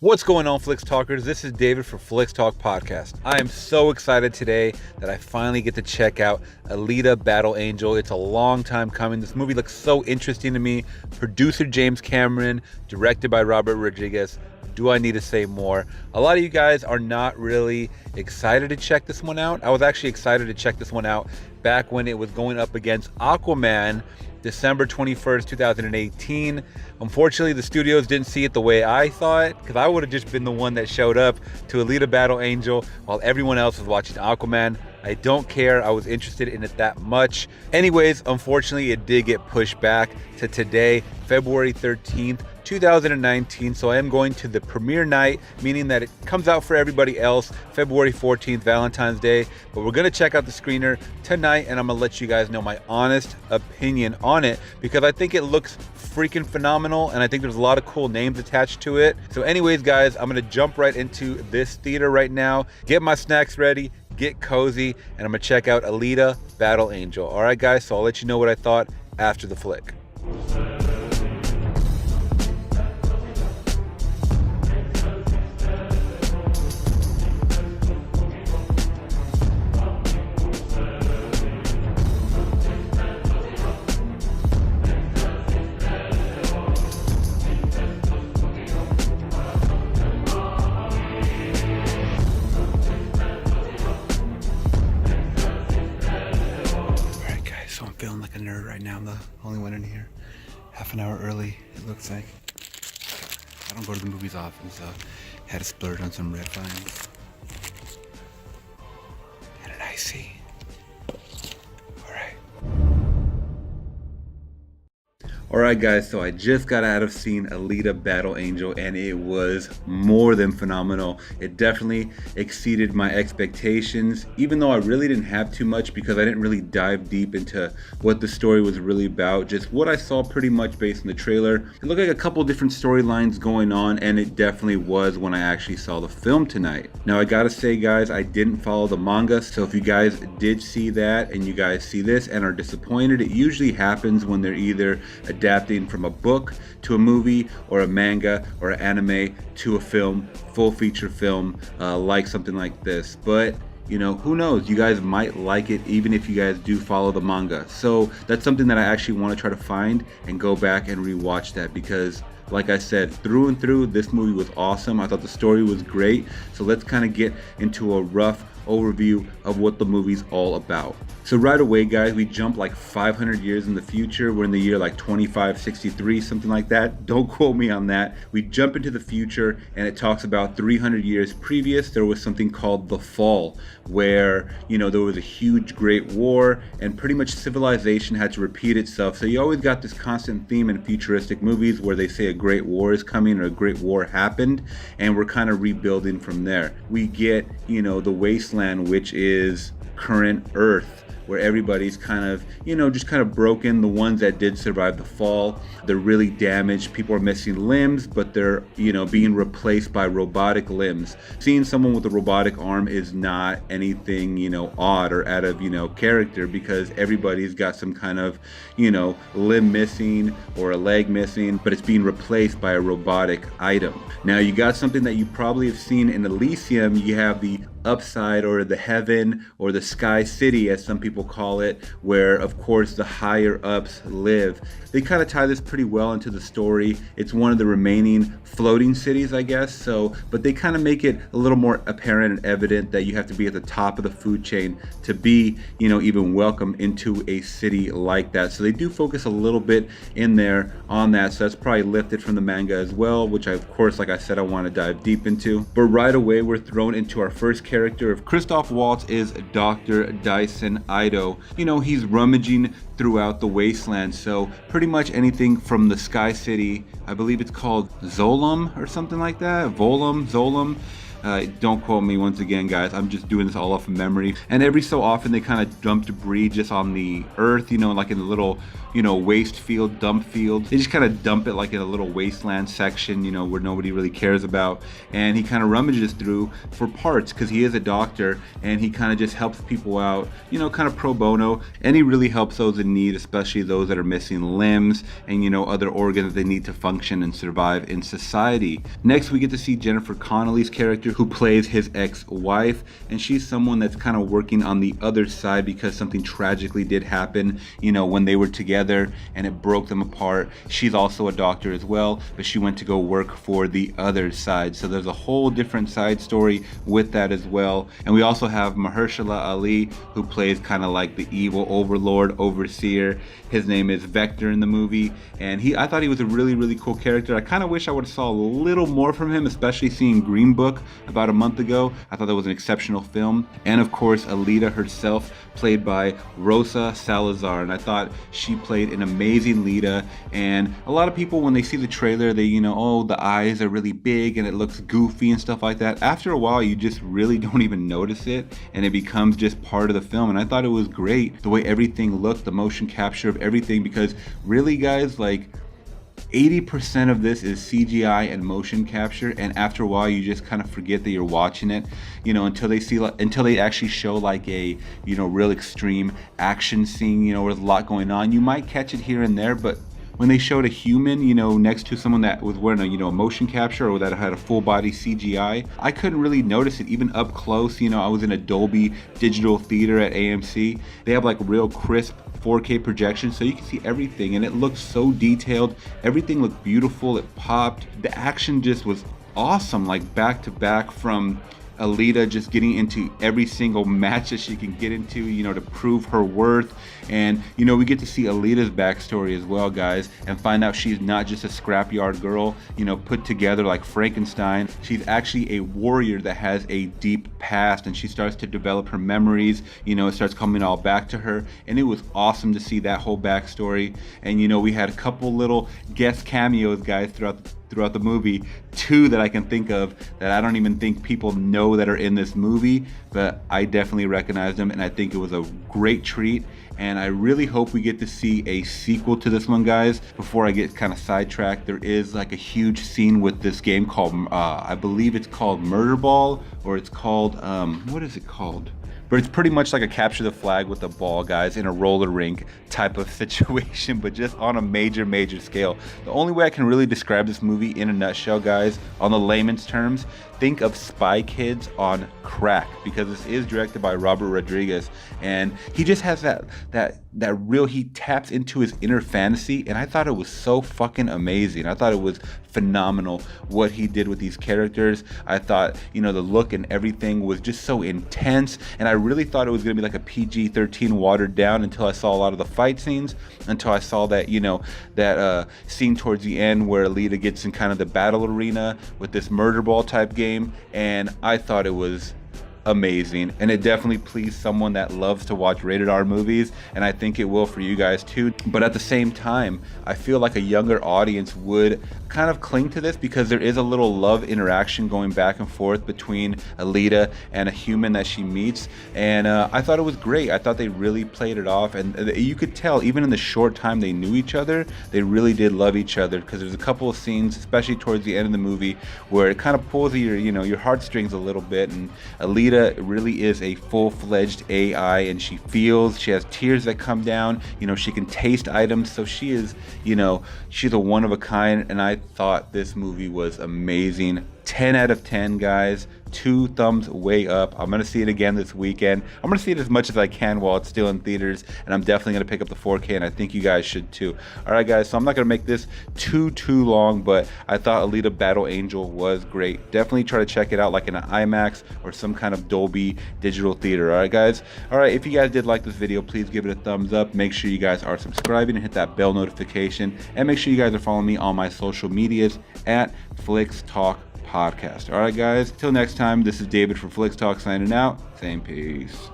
What's going on, Flix Talkers? This is David for Flix Talk Podcast. I am so excited today that I finally get to check out Alita Battle Angel. It's a long time coming. This movie looks so interesting to me. Producer James Cameron, directed by Robert Rodriguez. Do I need to say more? A lot of you guys are not really excited to check this one out. I was actually excited to check this one out back when it was going up against Aquaman, December 21st, 2018. Unfortunately, the studios didn't see it the way I thought, because I would have just been the one that showed up to Alita Battle Angel while everyone else was watching Aquaman. I don't care. I was interested in it that much. Anyways, unfortunately, it did get pushed back to today, February 13th, 2019. So I am going to the premiere night, meaning that it comes out for everybody else February 14th, Valentine's Day. But we're going to check out the screener tonight, and I'm going to let you guys know my honest opinion on it, because I think it looks freaking phenomenal, and I think there's a lot of cool names attached to it. So anyways, guys, I'm going to jump right into this theater right now, get my snacks ready, get cozy, and I'm going to check out Alita Battle Angel. All right, guys, so I'll let you know what I thought after the flick. Feeling like a nerd right now. I'm the only one in here. Half an hour early, it looks like. I don't go to the movies often, so had to splurge on some red vines. And an icy. Alright guys, so I just got out of seeing Alita Battle Angel, and it was more than phenomenal. It definitely exceeded my expectations, even though I really didn't have too much, because I didn't really dive deep into what the story was really about. Just what I saw pretty much based on the trailer. It looked like a couple different storylines going on, and it definitely was when I actually saw the film tonight. Now I gotta say guys, I didn't follow the manga, so if you guys did see that and you guys see this and are disappointed, it usually happens when they're either adapting from a book to a movie, or a manga or an anime to a film, full feature film, like something like this. But you know, who knows, you guys might like it even if you guys do follow the manga. So that's something that I actually want to try to find and go back and rewatch that, because like I said, through and through, this movie was awesome. I thought the story was great. So let's kind of get into a rough overview of what the movie's all about. So right away guys, we jump like 500 years in the future. We're in the year like 2563, something like that. Don't quote me on that. We jump into the future, and it talks about 300 years previous. There was something called the Fall, where, you know, there was a huge great war, and pretty much civilization had to repeat itself. So you always got this constant theme in futuristic movies where they say a great war is coming, or a great war happened, and we're kind of rebuilding from there. We get, you know, the wasteland, which is current Earth, where everybody's kind of, you know, just kind of broken. The ones that did survive the fall, they're really damaged. People are missing limbs, but they're, you know, being replaced by robotic limbs. Seeing someone with a robotic arm is not anything, you know, odd or out of, you know, character, because everybody's got some kind of, you know, limb missing or a leg missing, but it's being replaced by a robotic item. Now you got something that you probably have seen in Elysium. You have the upside, or the heaven, or the sky city as some people call it, where of course the higher ups live. They kind of tie this pretty well into the story. It's one of the remaining floating cities, I guess. So, but they kind of make it a little more apparent and evident that you have to be at the top of the food chain to be, you know, even welcome into a city like that. So they do focus a little bit in there on that. So that's probably lifted from the manga as well, which I, of course, like I said, I want to dive deep into. But right away, we're thrown into our first character of Christoph Waltz is Dr. Dyson Ido. You know, he's rummaging throughout the wasteland. So pretty much anything from the Sky City, I believe it's called Zolom or something like that, Volum, Zolom. Don't quote me once again, guys. I'm just doing this all off of memory. And every so often they kind of dump debris just on the earth, you know, like in the little, you know, waste field, dump field. They just kind of dump it like in a little wasteland section, you know, where nobody really cares about. And he kind of rummages through for parts because he is a doctor, and he kind of just helps people out, you know, kind of pro bono. And he really helps those in need, especially those that are missing limbs and, you know, other organs they need to function and survive in society. Next, we get to see Jennifer Connelly's character, who plays his ex-wife, and she's someone that's kind of working on the other side because something tragically did happen, you know, when they were together and it broke them apart. She's also a doctor as well, but she went to go work for the other side. So there's a whole different side story with that as well. And we also have Mahershala Ali, who plays kind of like the evil overlord, overseer. His name is Vector in the movie, and I thought he was a really cool character. I kind of wish I would have saw a little more from him, especially seeing Green Book about a month ago. I thought that was an exceptional film. And of course, Alita herself, played by Rosa Salazar, and I thought she played an amazing Lita. And a lot of people, when they see the trailer, they, you know, oh, the eyes are really big and it looks goofy and stuff like that. After a while, you just really don't even notice it, and it becomes just part of the film. And I thought it was great the way everything looked, the motion capture of everything, because really, guys, like 80% of this is CGI and motion capture, and after a while you just kind of forget that you're watching it, you know, until they actually show like a, you know, real extreme action scene, you know, with a lot going on. You might catch it here and there, but when they showed a human, you know, next to someone that was wearing a, you know, a motion capture or that had a full body CGI, I couldn't really notice it even up close. You know, I was in a Dolby Digital Theater at AMC. They have like real crisp 4K projection, so you can see everything, and it looks so detailed. Everything looked beautiful. It popped. The action just was awesome, like back to back, from Alita just getting into every single match that she can get into, you know, to prove her worth. And, you know, we get to see Alita's backstory as well, guys, and find out she's not just a scrapyard girl, you know, put together like Frankenstein. She's actually a warrior that has a deep past, and she starts to develop her memories, you know, it starts coming all back to her. And it was awesome to see that whole backstory. And, you know, we had a couple little guest cameos, guys, throughout the movie. Two that I can think of that I don't even think people know that are in this movie, but I definitely recognized them, and I think it was a great treat. And I really hope we get to see a sequel to this one, guys. Before I get kind of sidetracked, there is like a huge scene with this game called, I believe it's called Murder Ball, or it's called, what is it called? But it's pretty much like a capture the flag with a ball, guys, in a roller rink type of situation, but just on a major scale. The only way I can really describe this movie in a nutshell, guys, on the layman's terms, think of Spy Kids on crack, because this is directed by Robert Rodriguez, and he just has that real, he taps into his inner fantasy, and I thought it was so fucking amazing. I thought it was phenomenal what he did with these characters. I thought, you know, the look and everything was just so intense, and I really thought it was gonna be like a PG-13 watered down until I saw a lot of the fight scenes, until I saw that, you know, that scene towards the end where Alita gets in kind of the battle arena with this murder ball type game, and I thought it was amazing, and it definitely pleased someone that loves to watch rated R movies, and I think it will for you guys too. But at the same time, I feel like a younger audience would kind of cling to this, because there is a little love interaction going back and forth between Alita and a human that she meets, and I thought it was great. I thought they really played it off, and you could tell even in the short time they knew each other, they really did love each other, because there's a couple of scenes, especially towards the end of the movie, where it kind of pulls your, you know, your heartstrings a little bit. And Alita really is a full-fledged AI, and she has tears that come down, you know, she can taste items, so she is, you know, she's a one of a kind, and I thought this movie was amazing. 10 out of 10, guys. 2 thumbs way up. I'm gonna see it again this weekend. I'm gonna see it as much as I can while it's still in theaters, and I'm definitely gonna pick up the 4K, and I think you guys should too. All right, guys, so I'm not gonna make this too long, but I thought Alita Battle Angel was great. Definitely try to check it out like in an IMAX or some kind of Dolby Digital Theater. All right, guys. All right, if you guys did like this video, please give it a thumbs up. Make sure you guys are subscribing and hit that bell notification, and make sure you guys are following me on my social medias at Flix Talk Podcast. All right, guys, till next time, this is David from Flix Talk signing out, saying peace.